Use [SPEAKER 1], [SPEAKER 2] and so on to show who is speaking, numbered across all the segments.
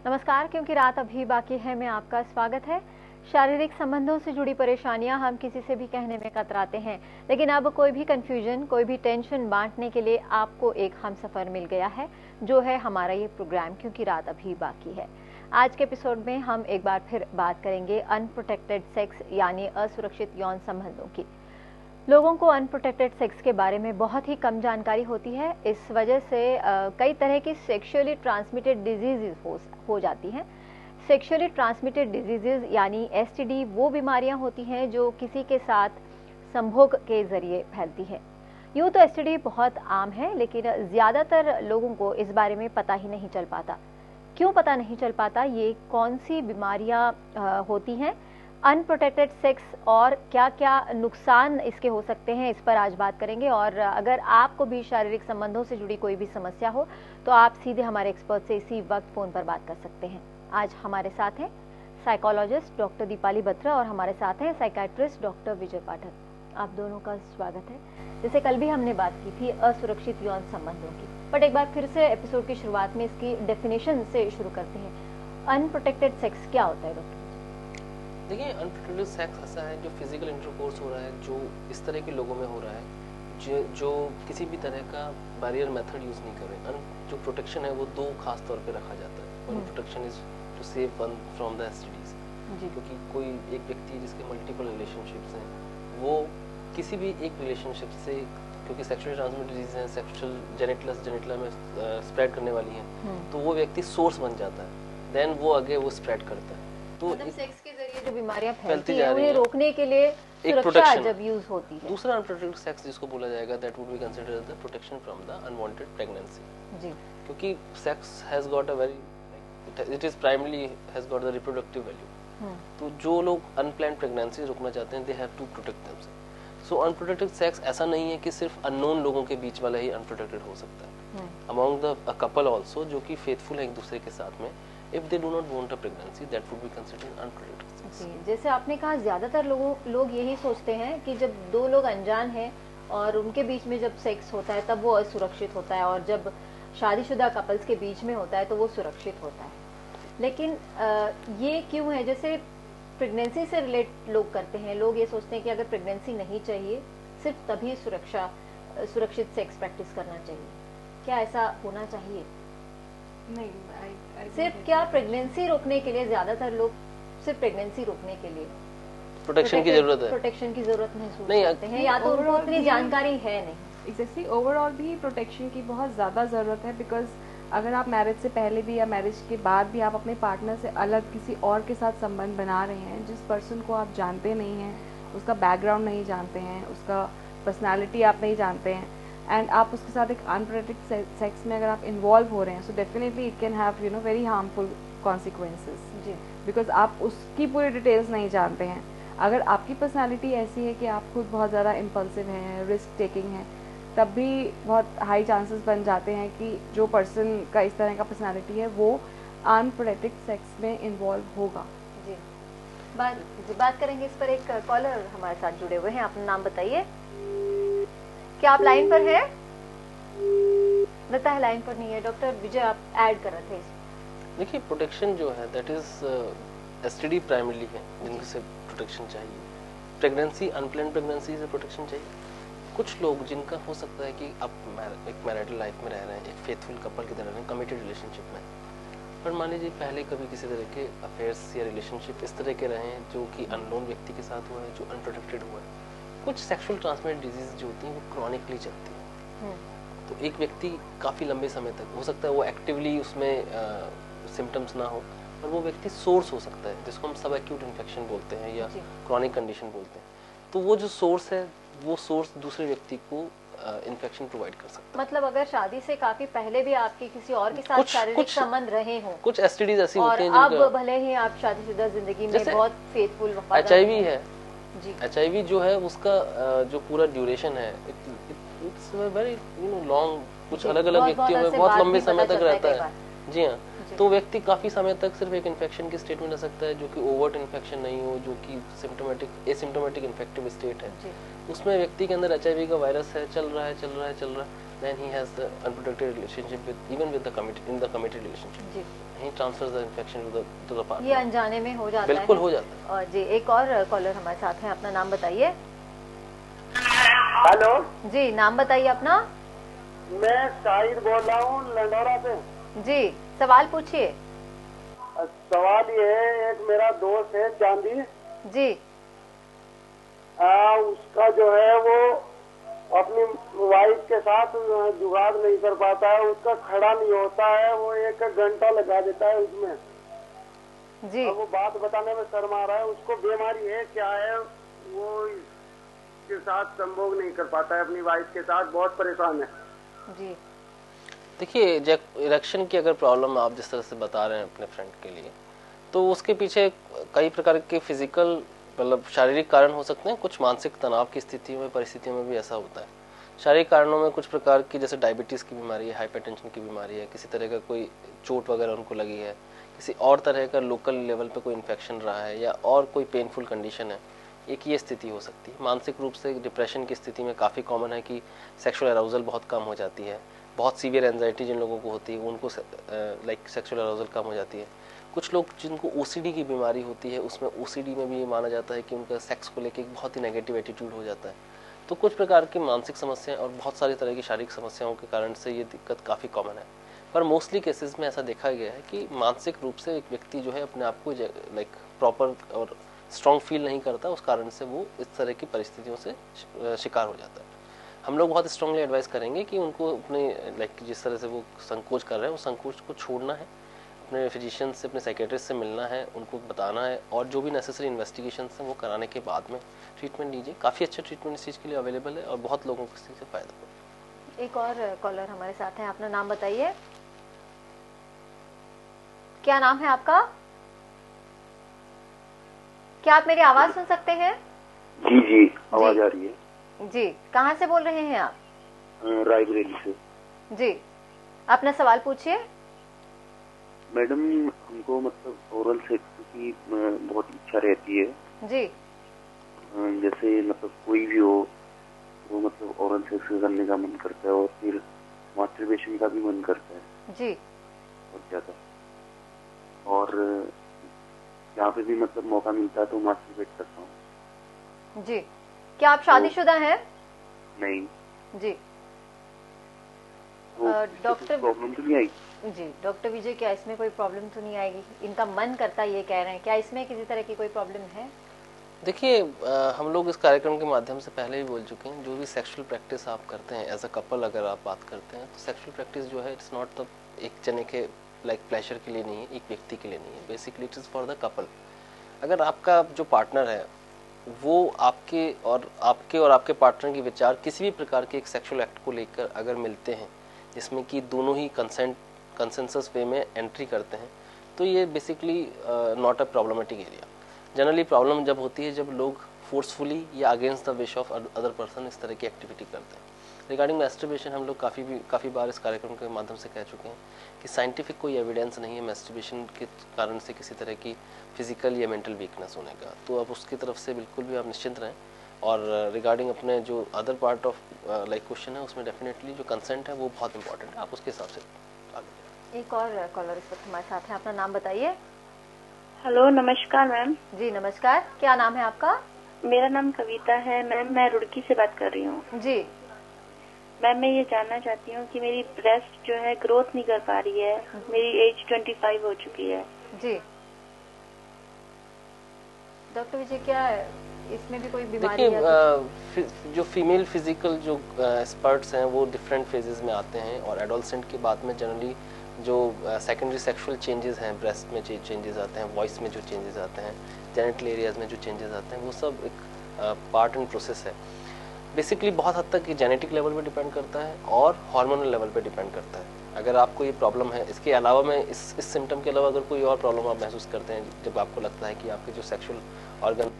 [SPEAKER 1] नमस्कार, क्योंकि रात अभी बाकी है में आपका स्वागत है। शारीरिक संबंधों से जुड़ी परेशानियां हम किसी से भी कहने में कतराते हैं, लेकिन अब कोई भी कंफ्यूजन, कोई भी टेंशन बांटने के लिए आपको एक हमसफर मिल गया है, जो है हमारा ये प्रोग्राम क्योंकि रात अभी बाकी है। आज के एपिसोड में हम एक बार फिर बात करेंगे अनप्रोटेक्टेड सेक्स यानी असुरक्षित यौन संबंधों की। लोगों को अनप्रोटेक्टेड सेक्स के बारे में बहुत ही कम जानकारी होती है। इस वजह से कई तरह की सेक्सुअली ट्रांसमिटेड डिजीजेज हो जाती हैं। सेक्सुअली ट्रांसमिटेड डिजीजेज यानी एसटीडी वो बीमारियां होती हैं जो किसी के साथ संभोग के जरिए फैलती हैं। यूँ तो एसटीडी बहुत आम है, लेकिन ज़्यादातर लोगों को इस बारे में पता ही नहीं चल पाता। क्यों पता नहीं चल पाता? ये कौन सी बीमारियां होती हैं, अनप्रोटेक्टेड सेक्स और क्या क्या नुकसान इसके हो सकते हैं, इस पर आज बात करेंगे। और अगर आपको भी शारीरिक संबंधों से जुड़ी कोई भी समस्या हो तो आप सीधे हमारे एक्सपर्ट से इसी वक्त फ़ोन पर बात कर सकते हैं। आज हमारे साथ हैं साइकोलॉजिस्ट डॉक्टर दीपाली बत्रा और हमारे साथ हैं साइकाट्रिस्ट डॉक्टर विजय पाठक। आप दोनों का स्वागत है। जैसे कल भी हमने बात की थी असुरक्षित यौन संबंधों की, बट एक बार फिर से एपिसोड की शुरुआत में इसकी डेफिनेशन से शुरू करते हैं। अनप्रोटेक्टेड सेक्स क्या होता है डॉक्टर?
[SPEAKER 2] देखिए, अनप्रोटेक्टेड सेक्स ऐसा है जो फिजिकल इंटरकोर्स हो रहा है, जो इस तरह के लोगों में हो रहा है जो किसी भी तरह का बैरियर मेथड यूज नहीं कर रहे। जो प्रोटेक्शन है वो दो खास तौर पे रखा जाता है। One protection is to save one from the STDs, क्योंकि कोई एक व्यक्ति जिसके मल्टीपल रिलेशनशिप्स हैं, वो किसी भी एक रिलेशनशिप से, क्योंकि सेक्सुअली ट्रांसमिटेड डिजीज हैं, सेक्सुअल जेनिटला में स्प्रेड करने वाली हैं, तो वो व्यक्ति सोर्स बन जाता है, देन वो आगे वो स्प्रेड करता है। तो
[SPEAKER 1] मतलब सेक्स के जरिए जो बीमारियां फैलती हैं उन्हें रोकने के लिए
[SPEAKER 2] एक प्रोटेक्शन
[SPEAKER 1] जब यूज होती है।
[SPEAKER 2] दूसरा अनप्रोटेक्टेड सेक्स जिसको बोला जाएगा, that would be considered the protection from the unwanted pregnancy. जी, क्योंकि sex has got a very, it is primarily has got the reproductive value. तो जो लोग अनप्लान्ड प्रेगनेंसी रोकना चाहते हैं, they have to protect themselves. So unprotected sex ऐसा नहीं है कि सिर्फ अननोन लोगों के बीच वाला ही अनप्रोटेक्टेड हो सकता है। अमंग द कपल आल्सो, जो कि फेथफुल है एक दूसरे के साथ में, if they do not want a pregnancy, that would be considered unprotected sex.
[SPEAKER 1] जी, जैसे आपने कहा ज्यादातर लोग यही सोचते हैं कि जब दो लोग अनजान हैं और उनके बीच में जब सेक्स होता है तब वो असुरक्षित होता है, और जब शादीशुदा कपल्स के बीच में होता है तो वो सुरक्षित होता है। लेकिन ये क्यों है? जैसे प्रेगनेंसी से रिलेट लोग करते हैं, लोग ये सोचते हैं कि अगर प्रेगनेंसी नहीं चाहिए, सिर्फ तभी सुरक्षित सेक्स प्रैक्टिस करना चाहिए। क्या ऐसा होना चाहिए?
[SPEAKER 3] नहीं,
[SPEAKER 1] सिर्फ क्या प्रेगनेंसी रोकने के लिए ज्यादातर लोग सिर्फ प्रेगनेंसी रोकने के लिए
[SPEAKER 2] प्रोटेक्शन की जरूरत है,
[SPEAKER 1] प्रोटेक्शन की जरूरत महसूस करते हैं, या तो उनको उतनी जानकारी है नहीं।
[SPEAKER 3] एग्जैक्टली, ओवरऑल भी प्रोटेक्शन की बहुत ज़्यादा ज़रूरत है। बिकॉज अगर आप मैरिज से पहले भी या मैरिज के बाद भी आप अपने पार्टनर से अलग किसी और के साथ संबंध बना रहे हैं, जिस पर्सन को आप जानते नहीं हैं, उसका बैकग्राउंड नहीं जानते हैं, उसका पर्सनालिटी आप नहीं जानते हैं, एंड आप उसके साथ एक अनप्रोटेक्टेड सेक्स में अगर आप इन्वॉल्व हो रहे हैं, so definitely it can have very harmful consequences, जी, बिकॉज आप उसकी पूरी डिटेल्स नहीं जानते हैं। अगर आपकी पर्सनालिटी ऐसी है कि आप खुद बहुत ज़्यादा इम्पल्सिव हैं, रिस्क टेकिंग है, तब भी बहुत हाई चांसेस बन जाते हैं कि जो पर्सन का इस तरह का पर्सनालिटी है वो अनप्रोटेक्टेड सेक्स में इन्वॉल्व होगा।
[SPEAKER 1] जी, बात करेंगे इस पर। एक कॉलर हमारे साथ जुड़े हुए हैं, अपना नाम बताइए। क्या आप लाइन पर हैं? लगता है लाइन पर नहीं है। डॉक्टर विजय, आप ऐड कर रहे थे।
[SPEAKER 2] देखिए, प्रोटेक्शन जो है दैट इज एसटीडी प्राइमरीली है जिनसे प्रोटेक्शन चाहिए। प्रेगनेंसी, अनप्लान्ड प्रेगनेंसी से प्रोटेक्शन चाहिए। कुछ लोग जिनका हो सकता है कि आप एक मैरिटल लाइफ में रह रहे हैं, एक फेथफुल कपल की तरह रहे हैं, कमिटेड रिलेशनशिप में, पर मान लीजिए पहले कभी किसी तरह के अफेयर्स या रिलेशनशिप इस तरह के रहे हैं जो कि अननोन व्यक्ति के साथ हुआ है, जो अनप्रोटेक्टेड हुआ है। कुछ सेक्सुअल ट्रांसमिटेड डिजीज जो होती हैं वो क्रॉनिकली चलती हैं। तो एक व्यक्ति काफ़ी लंबे समय तक, हो सकता है वो एक्टिवली उसमें सिम्टम्स ना हो, पर वो व्यक्ति सोर्स हो सकता है, जिसको हम सब एक्यूट इन्फेक्शन बोलते हैं या क्रॉनिक कंडीशन बोलते हैं। तो वो जो सोर्स है, वो सोर्स दूसरे व्यक्ति को इन्फेक्शन प्रोवाइड कर सकता है।
[SPEAKER 1] मतलब अगर शादी से काफी पहले भी आपके किसी और के साथ शारीरिक संबंध रहे हों,
[SPEAKER 2] कुछ एसटीडीज ऐसी होती हैं,
[SPEAKER 1] अब भले ही आप शादीशुदा जिंदगी में बहुत फेथफुल वफादार,
[SPEAKER 2] एचआईवी है, एचआईवी जो है उसका जो पूरा ड्यूरेशन है, इट्स वेरी लॉन्ग, कुछ अलग अलग व्यक्तियों में बहुत लंबे समय तक रहता है। जी हाँ, तो व्यक्ति काफी समय तक सिर्फ एक इन्फेक्शन की स्टेट में रह सकता है, जो कि ओवर्ट इन्फेक्शन नहीं हो, जो कि सिम्टोमेटिक एसिम्टोमेटिक इन्फेक्टिव स्टेट है। उसमें व्यक्ति के अंदर HIV का वायरस है, चल रहा है, then he has the unprotected relationship with even with the committed relationship. He transfers the infection to the partner.
[SPEAKER 1] ये अनजाने में हो जाता है।
[SPEAKER 2] बिल्कुल हो जाता है।
[SPEAKER 1] और जी एक और कॉलर हमारे साथ हैं, अपना नाम बताइए।
[SPEAKER 4] हेलो
[SPEAKER 1] जी नाम बताइए अपना।
[SPEAKER 4] मैं शाहिर बोल रहा हूँ लंडोरा से।
[SPEAKER 1] जी सवाल पूछिए।
[SPEAKER 4] सवाल ये है, एक मेरा दोस्त है चांदी
[SPEAKER 1] जी,
[SPEAKER 4] उसका जो है वो अपनी वाइफ के साथ जुगाड़ नहीं कर पाता है, उसका खड़ा नहीं होता है, वो 1 घंटा लगा देता है उसमें
[SPEAKER 1] जी।
[SPEAKER 4] वो बात बताने में शर्मा रहा है, उसको बीमारी है क्या है, वो इसके साथ संभोग नहीं कर पाता है, अपनी वाइफ के साथ बहुत परेशान है
[SPEAKER 1] जी।
[SPEAKER 2] देखिए इरेक्शन की अगर प्रॉब्लम आप जिस तरह से बता रहे हैं अपने फ्रेंड के लिए, तो उसके पीछे कई प्रकार के फिजिकल मतलब शारीरिक कारण हो सकते हैं, कुछ मानसिक तनाव की स्थितियों में परिस्थितियों में भी ऐसा होता है। शारीरिक कारणों में कुछ प्रकार की जैसे डायबिटीज़ की बीमारी है, हाइपरटेंशन की बीमारी है, किसी तरह का कोई चोट वगैरह उनको लगी है, किसी और तरह का लोकल लेवल पे कोई इन्फेक्शन रहा है, या और कोई पेनफुल कंडीशन है, एक ये स्थिति हो सकती है। मानसिक रूप से डिप्रेशन की स्थिति में काफ़ी कॉमन है कि सेक्सुअल अराउजल बहुत कम हो जाती है। बहुत सीवियर एंजाइटी जिन लोगों को होती है उनको लाइक सेक्सुअल अराउजल कम हो जाती है। कुछ लोग जिनको OCD की बीमारी होती है, उसमें OCD में भी ये माना जाता है कि उनका सेक्स को लेके एक बहुत ही नेगेटिव एटीट्यूड हो जाता है। तो कुछ प्रकार की मानसिक समस्याएं और बहुत सारी तरह की शारीरिक समस्याओं के कारण से ये दिक्कत काफ़ी कॉमन है। पर मोस्टली केसेस में ऐसा देखा गया है कि मानसिक रूप से एक व्यक्ति जो है अपने आप को लाइक प्रॉपर और स्ट्रॉन्ग फील नहीं करता, उस कारण से वो इस तरह की परिस्थितियों से शिकार हो जाता है। हम लोग बहुत स्ट्रांगली एडवाइस करेंगे कि उनको अपने लाइक जिस तरह से वो संकोच कर रहे हैं, उस संकोच को छोड़ना है, अपने फिजिशियन से, अपने साइकेट्रिस्ट से मिलना है, उनको बताना है, और जो भी नेसेसरी इन्वेस्टिगेशन हैं वो कराने के बाद में ट्रीटमेंट लीजिए। काफ़ी अच्छा ट्रीटमेंट इस चीज़ के लिए अवेलेबल है और बहुत लोगों को इससे फ़ायदा होगा।
[SPEAKER 1] एक और कॉलर हमारे साथ हैं, अपना नाम बताइए। क्या नाम है आपका? क्या आप मेरी आवाज़ सुन सकते हैं?
[SPEAKER 5] जी जी, आवाज़ आ रही है
[SPEAKER 1] जी। कहाँ से बोल रहे हैं आप?
[SPEAKER 5] रायबरेली से।
[SPEAKER 1] जी अपना सवाल पूछिए।
[SPEAKER 5] मैडम हमको मतलब ओरल सेक्स की बहुत इच्छा रहती है
[SPEAKER 1] जी।
[SPEAKER 5] जैसे मतलब कोई भी हो, वो मतलब ओरल सेक्स करने का मन करता है और फिर मास्टरबेशन का भी मन करता है
[SPEAKER 1] जी
[SPEAKER 5] बहुत ज्यादा, और यहाँ पे भी मतलब मौका मिलता है तो मास्टरबेट करता हूँ।
[SPEAKER 1] जी। क्या आप शादीशुदा हैं?
[SPEAKER 5] नहीं
[SPEAKER 1] जी।
[SPEAKER 5] डॉक्टर प्रॉब्लम तो नहीं आएगी?
[SPEAKER 1] जी डॉक्टर विजय, क्या इसमें कोई प्रॉब्लम तो नहीं आएगी? इनका मन करता है ये कह रहे हैं, क्या इसमें किसी तरह की कोई प्रॉब्लम है?
[SPEAKER 2] देखिए हम लोग इस कार्यक्रम के माध्यम से पहले भी बोल चुके हैं, जो भी सेक्सुअल प्रैक्टिस आप करते हैं एज अ कपल, अगर आप बात करते हैं तो सेक्सुअल प्रैक्टिस जो है इट्स नॉट द एक जने के लाइक प्लेजर के लिए नहीं है, एक व्यक्ति के लिए नहीं है, basically it is for the couple. अगर आपका जो पार्टनर है वो आपके और आपके पार्टनर के विचार किसी भी प्रकार के एक सेक्सुअल एक्ट को लेकर अगर मिलते हैं, जिसमें कि दोनों ही कंसेंसस वे में एंट्री करते हैं, तो ये basically not a problematic area. Generally problem जब होती है जब लोग फोर्सफुली या against the wish of other person इस तरह की एक्टिविटी करते हैं। रिगार्डिंग मैस्टरबेशन हम लोग काफ़ी बार इस कार्यक्रम के माध्यम से कह चुके हैं कि साइंटिफिक कोई एविडेंस नहीं है मैस्टरबेशन के कारण से किसी तरह की फिजिकल या मेंटल वीकनेस होने का, तो अब उसकी तरफ से बिल्कुल भी आप निश्चिंत रहें। और रिगार्डिंग अपने जो other part of like question है, उसमें डेफिनेटली जो कंसेंट है वो बहुत इंपॉर्टेंट है, आप उसके हिसाब से आगे।
[SPEAKER 1] एक और कॉलर इस वक्त हमारे साथ है, अपना नाम बताइए।
[SPEAKER 6] हेलो नमस्कार मैम।
[SPEAKER 1] जी नमस्कार, क्या नाम है आपका?
[SPEAKER 6] मेरा नाम कविता है मैम, मैं रुड़की से बात कर रही हूँ।
[SPEAKER 1] जी
[SPEAKER 6] मैम मैं ये जानना चाहती हूँ कि मेरी ब्रेस्ट जो है ग्रोथ नहीं कर पा रही है, मेरी एज 25 हो चुकी है।
[SPEAKER 1] जी डॉक्टर विजय, क्या इसमें भी कोई बीमारी है?
[SPEAKER 2] देखिए जो फीमेल फिजिकल जो स्पर्ट्स हैं वो डिफरेंट फेजेस में आते हैं, और एडोलसेंट के बाद में जनरली जो सेकेंडरी सेक्सुअल चेंजेस हैं, ब्रेस्ट में चेंजेस आते हैं, वॉइस में जो चेंजेस आते हैं, जेनिटल एरियाज में जो चेंजेस आते हैं, वो सब एक पार्ट एंड प्रोसेस है। बेसिकली बहुत हद तक ये जेनेटिक लेवल पे डिपेंड करता है और हार्मोनल लेवल पे डिपेंड करता है। अगर आपको ये प्रॉब्लम है, इसके अलावा में इस सिम्टम के अलावा अगर कोई और प्रॉब्लम आप महसूस करते हैं, जब आपको लगता है कि आपके जो सेक्सुअल ऑर्गन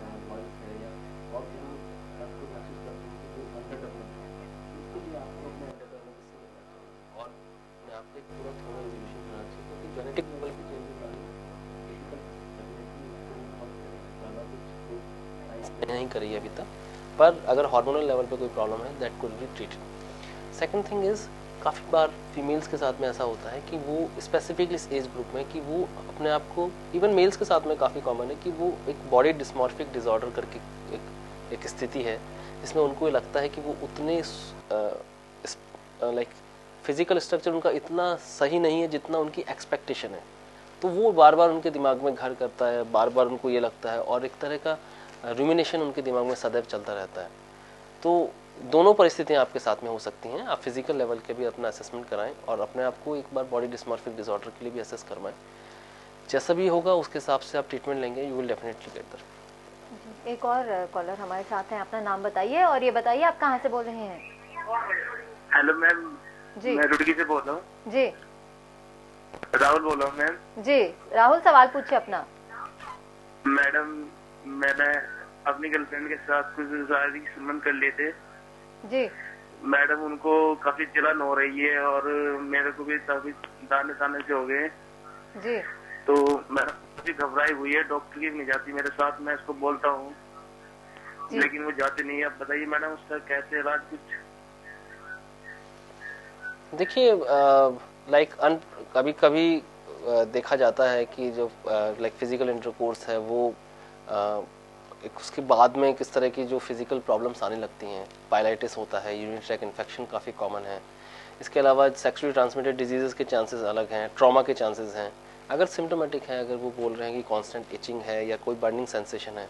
[SPEAKER 2] जेनेटिक लेवल नहीं करी है अभी तक, पर अगर हार्मोनल लेवल पे कोई प्रॉब्लम है that could be treated. Second thing is, काफ़ी बार फीमेल्स के साथ में ऐसा होता है कि वो स्पेसिफिकली इस एज ग्रुप में कि वो अपने आप को, इवन मेल्स के साथ में काफ़ी कॉमन है कि वो एक बॉडी डिस्मॉर्फिक डिसऑर्डर करके एक स्थिति है जिसमें उनको ये लगता है कि वो उतने लाइक फिजिकल स्ट्रक्चर उनका इतना सही नहीं है जितना उनकी एक्सपेक्टेशन है। तो वो बार बार उनके दिमाग में घर करता है, बार बार उनको ये लगता है और एक तरह का रूमिनेशन उनके दिमाग में सदैव चलता रहता है। तो दोनों परिस्थितियां आपके साथ में हो सकती हैं। आप फिजिकल लेवल के भी अपना असेसमेंट कराएं और अपने आप को एक बार बॉडी डिस्मॉर्फिक डिसऑर्डर के लिए भी असेस करवाएं। जैसा भी होगा उसके हिसाब से आप ट्रीटमेंट लेंगे, you will definitely get that.
[SPEAKER 1] एक और कॉलर हमारे साथ हैं, अपना नाम बताइए और ये बताइए आप कहाँ से बोल रहे हैं?
[SPEAKER 7] हेलो मैम
[SPEAKER 1] जी,
[SPEAKER 7] मैं रुड़की से बोल रहा हूँ।
[SPEAKER 1] जी
[SPEAKER 7] राहुल बोल रहा हूँ मैम।
[SPEAKER 1] जी राहुल, सवाल पूछिए अपना।
[SPEAKER 7] मैडम मैंने अपनी गर्लफ्रेंड के साथ कुछ शारीरिक संबंध कर लिए थे।
[SPEAKER 1] जी
[SPEAKER 7] मैडम उनको काफी जलन हो रही है और मेरे को भी काफी दाने से हो गए।
[SPEAKER 1] जी
[SPEAKER 7] तो मैडम काफी घबराई हुई है, डॉक्टर की नहीं जाती मेरे साथ, मैं इसको बोलता हूँ लेकिन वो जाती नहीं है। आप बताइए मैडम उसका कैसे इलाज कुछ?
[SPEAKER 2] देखिए लाइक कभी कभी देखा जाता है कि जो लाइक फिजिकल इंटरकोर्स है वो उसके बाद में किस तरह की जो फिजिकल प्रॉब्लम्स आने लगती हैं। पायलाइटिस होता है, यूरिनरी ट्रैक्ट इन्फेक्शन काफ़ी कॉमन है। इसके अलावा सेक्सुअली ट्रांसमिटेड डिजीज़ेस के चांसेस अलग हैं, ट्रॉमा के चांसेस हैं। अगर सिम्टोमेटिक है, अगर वो बोल रहे हैं कि कांस्टेंट इचिंग है या कोई बर्निंग सेंसेशन है,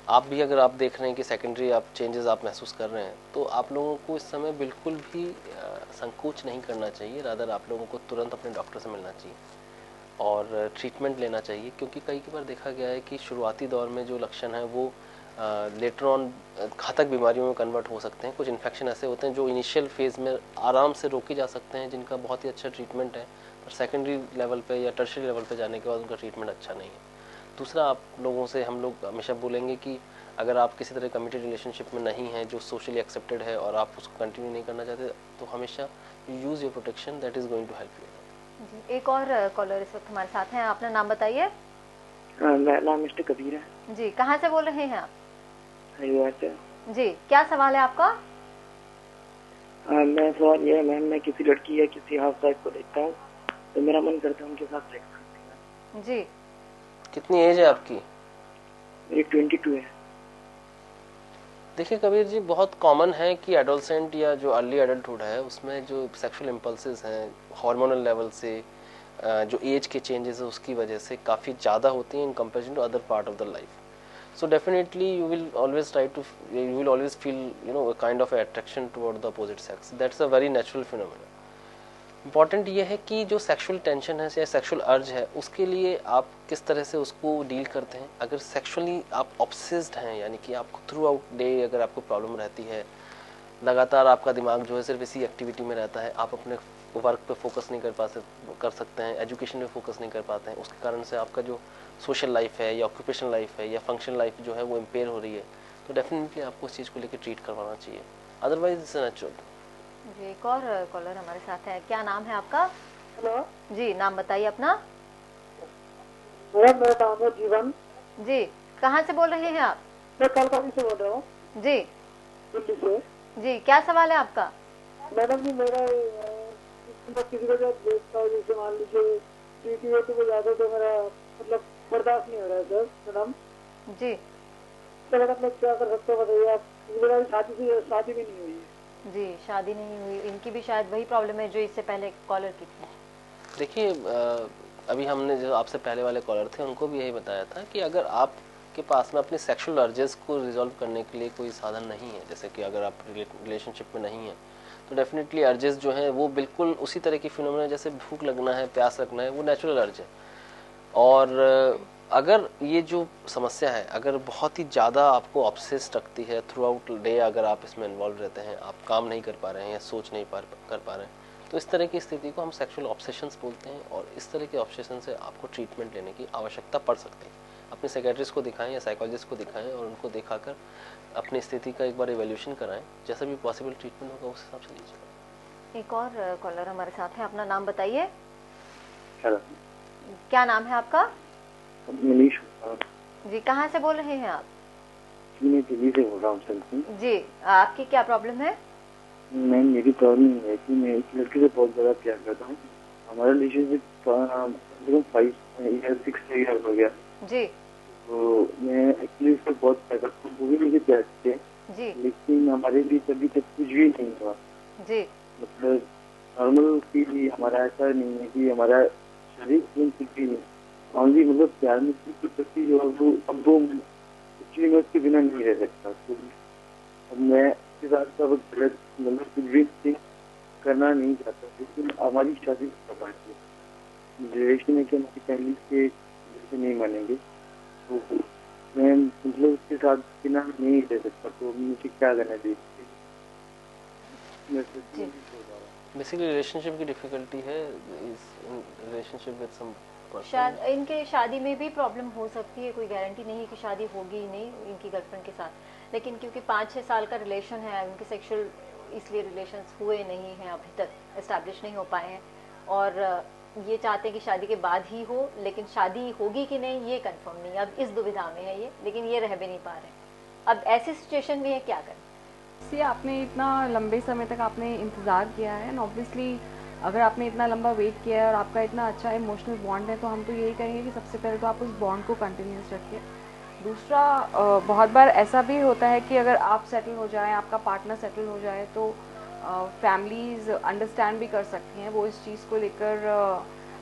[SPEAKER 2] आप भी अगर आप देख रहे हैं कि सेकेंडरी आप चेंजेस आप महसूस कर रहे हैं, तो आप लोगों को इस समय बिल्कुल भी संकोच नहीं करना चाहिए। रादर आप लोगों को तुरंत अपने डॉक्टर से मिलना चाहिए और ट्रीटमेंट लेना चाहिए, क्योंकि कई बार देखा गया है कि शुरुआती दौर में जो लक्षण है वो लेटर ऑन घातक बीमारियों में कन्वर्ट हो सकते हैं। कुछ इन्फेक्शन ऐसे होते हैं जो इनिशियल फेज़ में आराम से रोके जा सकते हैं, जिनका बहुत ही अच्छा ट्रीटमेंट है, पर सेकेंडरी लेवल पे या टर्शियरी लेवल पे जाने के बाद उनका ट्रीटमेंट अच्छा नहीं है। दूसरा, आप लोगों से हम लोग हमेशा बोलेंगे कि अगर आप किसी तरह कमिटेड रिलेशनशिप में नहीं हैं जो सोशली एक्सेप्टेड है और आप उसको कंटिन्यू नहीं करना चाहते, तो हमेशा use your protection, that is going to help you.
[SPEAKER 1] जी, एक और कॉलर इस वक्त हमारे साथ हैं, अपना नाम बताइए।
[SPEAKER 8] मेरा नाम मिस्टर कबीर है।
[SPEAKER 1] जी, कहाँ से बोल रहे हैं आप?
[SPEAKER 8] हरिद्वार से।
[SPEAKER 1] जी, क्या सवाल है आपका?
[SPEAKER 8] मैं सवाल ये है मैम, मैं किसी लड़की या किसी हाउस वाइफ को देखता हूँ तो मेरा मन करता है उनके साथ सेक्स करने का।
[SPEAKER 1] जी,
[SPEAKER 2] कितनी एज है आपकी?
[SPEAKER 8] मेरी 22 है।
[SPEAKER 2] देखिए कबीर जी, बहुत कॉमन है कि एडोलसेंट या जो अर्ली एडल्टहुड है उसमें जो सेक्सुअल इम्पल्सेस हैं हार्मोनल लेवल से, जो एज के चेंजेस है उसकी वजह से काफ़ी ज़्यादा होती हैं in comparison to other part of the life. So definitely you will always feel a kind of attraction toward the opposite sex. That's a very natural phenomenon. Important ये है कि जो सेक्सुअल टेंशन है या सेक्सुअल अर्ज है उसके लिए आप किस तरह से उसको डील करते हैं। अगर सेक्सुअली आप ऑब्सेस्ड हैं, यानी कि आपको थ्रू आउट डे अगर आपको प्रॉब्लम रहती है, लगातार आपका दिमाग जो है सिर्फ इसी एक्टिविटी में रहता है, आप अपने वर्क पे फोकस नहीं कर सकते हैं, एजुकेशन पे फोकस नहीं कर पाते हैं, उसके कारण से आपका जो सोशल लाइफ है या ऑक्यूपेशनल लाइफ है या फंक्शनल लाइफ जो है वो इम्पेयर हो रही है, तो डेफिनेटली आपको उस चीज़ को लेकर ट्रीट करवाना चाहिए, अदरवाइज इट्स नेचुरल।
[SPEAKER 1] जी, एक और कॉलर हमारे साथ है, क्या नाम है आपका?
[SPEAKER 4] हेलो
[SPEAKER 1] जी, नाम बताइए अपना।
[SPEAKER 4] मैडम मेरा नाम है जीवन।
[SPEAKER 1] जी, कहाँ से बोल रहे हैं आप?
[SPEAKER 4] मैं कलकत्ता से बोल रहा हूँ।
[SPEAKER 1] जी
[SPEAKER 4] दिल्ली से।
[SPEAKER 1] जी, क्या सवाल है आपका?
[SPEAKER 4] मैडम जी मेरा किसी को जब देखता हूँ, जैसे मान लीजिए बीपी है तो वो ज्यादा, तो मेरा मतलब बर्दाश्त नहीं हो रहा है सर मैडम
[SPEAKER 1] जी
[SPEAKER 4] तो मैडम मैं क्या कर सकता हूँ बताइए आप? मेरा शादी भी नहीं हुई है।
[SPEAKER 1] जी, शादी नहीं हुई, इनकी भी शायद वही प्रॉब्लम है जो इससे पहले कॉलर की थी।
[SPEAKER 2] देखिए अभी हमने जो आपसे पहले वाले कॉलर थे उनको भी यही बताया था कि अगर आपके पास में अपने सेक्सुअल अर्जेस को रिजॉल्व करने के लिए कोई साधन नहीं है, जैसे कि अगर आप रिलेशनशिप में नहीं है, तो डेफिनेटली अर्जेस जो हैं वो बिल्कुल उसी तरह की फिनोमेना, जैसे भूख लगना है, प्यास लगना है, वो नेचुरल अर्ज है। और अगर ये जो समस्या है अगर बहुत ही ज़्यादा आपको ऑब्सेस्ड रखती है थ्रू आउट डे, अगर आप इसमें इन्वॉल्व रहते हैं, आप काम नहीं कर पा रहे हैं या सोच नहीं कर पा रहे हैं, तो इस तरह की स्थिति को हम सेक्सुअल ऑब्सेशंस बोलते हैं। और इस तरह के ऑब्सेशन से आपको ट्रीटमेंट लेने की आवश्यकता पड़ सकती है। अपने साइकियाट्रिस्ट को दिखाएं या साइकोलॉजिस्ट को दिखाएं और उनको दिखाकर अपनी स्थिति का एक बार इवैल्यूएशन कराएं, जैसा भी पॉसिबल ट्रीटमेंट होगा उस हिसाब से लीजिए।
[SPEAKER 1] एक और कॉलर हमारे साथ है, अपना नाम बताइए।
[SPEAKER 8] हेलो,
[SPEAKER 1] क्या नाम है आपका?
[SPEAKER 8] मनीष।
[SPEAKER 1] जी, कहाँ से बोल रहे हैं आप?
[SPEAKER 5] मैं दिल्ली से बोल रहा हूँ सर।
[SPEAKER 1] जी, आपकी क्या प्रॉब्लम है?
[SPEAKER 5] मैम मेरी प्रॉब्लम है कि मैं एक लड़की से बहुत ज़्यादा प्यार करता हूँ। हमारा रिलेशनशिप 6 ईयर हो गया
[SPEAKER 1] जी
[SPEAKER 5] तो मैं एक्चुअली उसको बहुत प्यार करता हूँ, वो भी मुझे प्यार करती है
[SPEAKER 1] जी
[SPEAKER 5] लेकिन हमारे बीच अभी तक कुछ भी नहीं हुआ।
[SPEAKER 1] जी
[SPEAKER 5] मतलब नॉर्मल फील ही, हमारा ऐसा नहीं है कि हमारा शरीर कुछ भी नहीं, ओनली मतलब प्यार में कुछ करती जो वो अब वो एक्चुअली मैं उसके बिना नहीं रह सकता। तो अब मैं उसके साथ सब गलत मतलब कुछ भी थिंक करना नहीं चाहता, लेकिन हमारी शादी कब आती है रिलेशन है कि हमारी फैमिली के जैसे नहीं मानेंगे, तो मैं मतलब उसके साथ बिना नहीं रह सकता। तो मुझे क्या करना चाहिए?
[SPEAKER 2] बेसिकली रिलेशनशिप की डिफिकल्टी है, इस रिलेशनशिप विद सम
[SPEAKER 1] शायद इनके शादी में भी प्रॉब्लम हो सकती है, कोई गारंटी नहीं है कि शादी होगी ही नहीं इनकी गर्लफ्रेंड के साथ, लेकिन क्योंकि 5-6 साल का रिलेशन है उनके सेक्सुअल, इसलिए रिलेशंस हुए नहीं हैं, अभी तक एस्टैब्लिश नहीं हो पाए हैं और ये चाहते हैं कि शादी के बाद ही हो, लेकिन शादी होगी कि नहीं ये कंफर्म नहीं, अब इस दुविधा में है ये, लेकिन ये रह भी नहीं पा रहे हैं। अब ऐसी सिचुएशन में ये क्या करें?
[SPEAKER 3] सी आपने इतना लंबे समय तक आपने इंतज़ार किया है एंड ऑब्वियसली अगर आपने इतना लंबा वेट किया है और आपका इतना अच्छा इमोशनल बॉन्ड है तो हम तो यही कहेंगे कि सबसे पहले तो आप उस बॉन्ड को कंटिन्यूस रखिए। दूसरा बहुत बार ऐसा भी होता है कि अगर आप सेटल हो जाएं, आपका पार्टनर सेटल हो जाए तो फैमिलीज़ अंडरस्टैंड भी कर सकती हैं, वो इस चीज़ को लेकर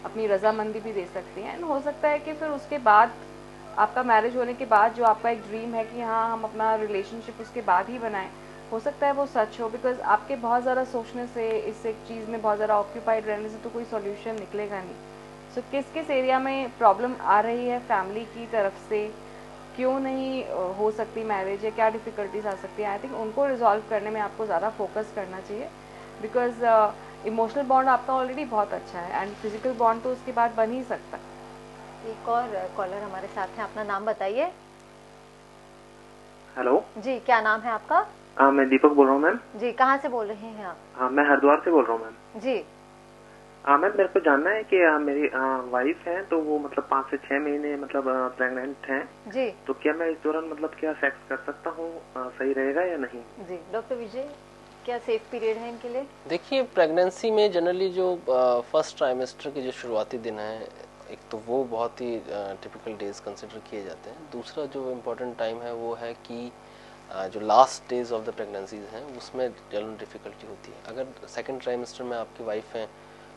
[SPEAKER 3] अपनी रजामंदी भी दे सकती हैं एंड हो सकता है कि फिर उसके बाद आपका मैरिज होने के बाद जो आपका एक ड्रीम है कि हाँ हम अपना रिलेशनशिप उसके बाद ही बनाएं, हो सकता है वो सच हो, बिकॉज आपके बहुत ज़्यादा सोचने से, इस एक चीज़ में बहुत ज़्यादा ऑक्यूपाइड रहने से तो कोई सॉल्यूशन निकलेगा नहीं। सो किस किस एरिया में प्रॉब्लम आ रही है फैमिली की तरफ से, क्यों नहीं हो सकती मैरिज, या क्या डिफ़िकल्टीज आ सकती है, आई थिंक उनको रिजॉल्व करने में आपको ज़्यादा फोकस करना चाहिए बिकॉज इमोशनल बॉन्ड आपका ऑलरेडी बहुत अच्छा है एंड फिजिकल बॉन्ड तो उसके बाद बन ही सकता है।
[SPEAKER 1] एक और कॉलर हमारे साथ हैं, अपना नाम बताइए।
[SPEAKER 9] हेलो
[SPEAKER 1] जी, क्या नाम है आपका?
[SPEAKER 9] मैं दीपक बोल रहा हूँ मैम।
[SPEAKER 1] जी, कहाँ से बोल रहे हैं आप?
[SPEAKER 9] हाँ मैं हरिद्वार से बोल रहा हूँ मैम।
[SPEAKER 1] जी
[SPEAKER 9] मैम मेरे को जानना है कि मेरी वाइफ है तो वो मतलब 5 से 6 महीने मतलब प्रेग्नेंट हैं
[SPEAKER 1] जी
[SPEAKER 9] तो क्या मैं इस दौरान मतलब क्या सेक्स कर सकता हूँ, सही रहेगा या नहीं?
[SPEAKER 1] जी, डॉक्टर विजय, क्या सेफ पीरियड है इनके लिए?
[SPEAKER 2] देखिए, प्रेगनेंसी में जनरली जो फर्स्ट ट्राइमेस्टर के जो शुरुआती दिन हैं, एक तो वो बहुत ही टिपिकल डेज कंसिडर किए जाते हैं। दूसरा जो इम्पोर्टेंट टाइम है वो है कि जो last days of the pregnancies हैं उसमें जनरल डिफ़िकल्टी होती है। अगर सेकंड ट्राइमेस्टर में आपकी वाइफ हैं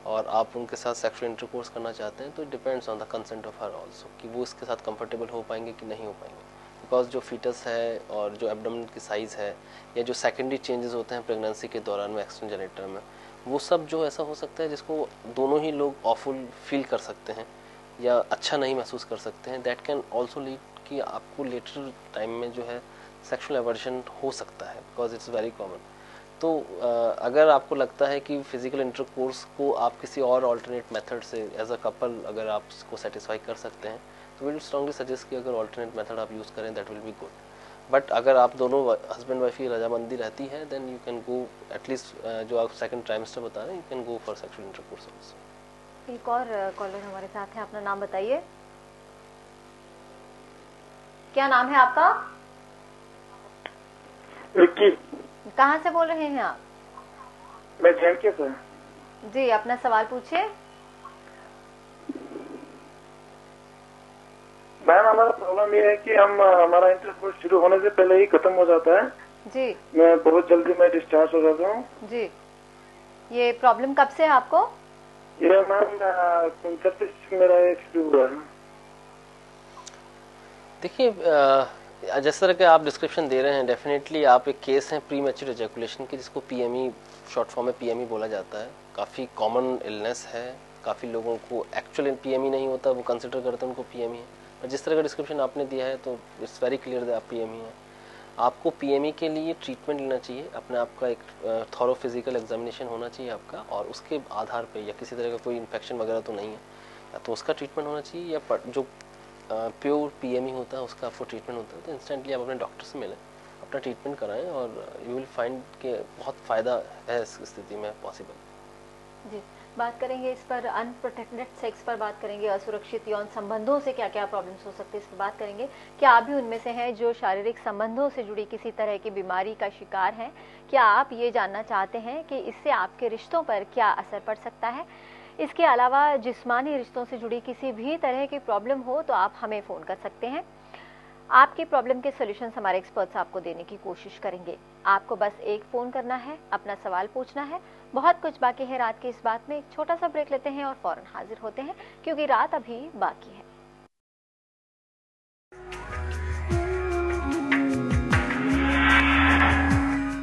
[SPEAKER 2] और आप उनके साथ सेक्सुअल इंटरकोर्स करना चाहते हैं तो it depends on the consent of her also कि वो इसके साथ कंफर्टेबल हो पाएंगे कि नहीं हो पाएंगे, बिकॉज जो फीटस है और जो एब्डोमेन की साइज़ है या जो सेकेंडरी चेंजेस होते हैं प्रेगनेंसी के दौरान में एक्सटर्नल जेनिटर में, वो सब जो ऐसा हो सकता है जिसको दोनों ही लोग ऑफुल फील कर सकते हैं या अच्छा नहीं महसूस कर सकते हैं। दैट कैन ऑल्सो लीड कि आपको लेटर टाइम में जो है सेक्सुअल एवर्जन हो सकता है, बिकॉज इट्स वेरी कॉमन। तो अगर आपको लगता है कि फिजिकल इंटरकोर्स को आप किसी और अल्टरनेट मेथड से एज अ कपल अगर आप उसको सेटिस्फाई कर सकते हैं तो विल स्ट्रांगली सजेस्ट कि अगर अल्टरनेट मेथड आप यूज़ करें that will be good. But अगर आप दोनों हस्बैंड वाइफ की रजामंदी रहती है then you can go at least जो आप सेकंड ट्राइमेस्टर बता रहे हैं, you can go for sexual intercourse also.
[SPEAKER 1] एक और कॉलर हमारे साथ है, अपना नाम बताइए। क्या नाम है आपका?
[SPEAKER 4] विक्की।
[SPEAKER 1] कहाँ से बोल रहे हैं आप?
[SPEAKER 4] मैं झेंके से।
[SPEAKER 1] जी, अपना सवाल पूछिए।
[SPEAKER 4] मैम हमारा प्रॉब्लम ये है कि हम हमारा इंटरकोर्स शुरू होने से पहले ही खत्म हो जाता है
[SPEAKER 1] जी।
[SPEAKER 4] मैं बहुत जल्दी मैं डिस्चार्ज हो जाता हूँ जी।
[SPEAKER 1] ये प्रॉब्लम कब से है आपको?
[SPEAKER 4] ये मैम जब से मेरा शुरू हुआ है।
[SPEAKER 2] देखिए, जिस तरह के आप डिस्क्रिप्शन दे रहे हैं, डेफिनेटली आप एक केस हैं प्री मैच्योर एजैकुलेशन की, जिसको पीएमई शॉर्ट फॉर्म में पीएमई बोला जाता है। काफ़ी कॉमन इलनेस है, काफ़ी लोगों को एक्चुअल पीएमई नहीं होता, वो कंसिडर करते हैं उनको पीएमई है। पर जिस तरह का डिस्क्रिप्शन आपने दिया है तो इट्स वेरी क्लियर दैट आप पीएमई है। आपको पीएमई के लिए ट्रीटमेंट लेना चाहिए, अपने आप का एक थॉरो फिजिकल एग्जामिनेशन होना चाहिए आपका, और उसके आधार पे या किसी तरह का कोई इन्फेक्शन वगैरह तो नहीं है या तो उसका ट्रीटमेंट होना चाहिए, या जो प्योर पीएमई होता है उसका आपको ट्रीटमेंट होता है। तो इंस्टेंटली आप अपने डॉक्टर से मिलें, अपना ट्रीटमेंट कराएं और यू विल फाइंड कि बहुत फ़ायदा है इस स्थिति में पॉसिबल।
[SPEAKER 1] जी, बात करेंगे इस पर, अनप्रोटेक्टेड सेक्स पर बात करेंगे, असुरक्षित यौन संबंधों से क्या क्या प्रॉब्लम्स हो सकते हैं इस पर बात करेंगे। क्या आप भी उनमें से हैं जो शारीरिक संबंधों से जुड़ी किसी तरह की बीमारी का शिकार हैं? क्या आप ये जानना चाहते हैं कि इससे आपके रिश्तों पर क्या असर पड़ सकता है? इसके अलावा जिस्मानी रिश्तों से जुड़ी किसी भी तरह की प्रॉब्लम हो तो आप हमें फ़ोन कर सकते हैं। आपकी प्रॉब्लम के सॉल्यूशंस हमारे एक्सपर्ट्स आपको देने की कोशिश करेंगे। आपको बस एक फ़ोन करना है, अपना सवाल पूछना है। बहुत कुछ बाकी है रात की इस बात में। एक छोटा सा ब्रेक लेते हैं और फौरन हाजिर होते हैं, क्योंकि रात अभी बाकी है।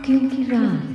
[SPEAKER 10] क्योंकि रात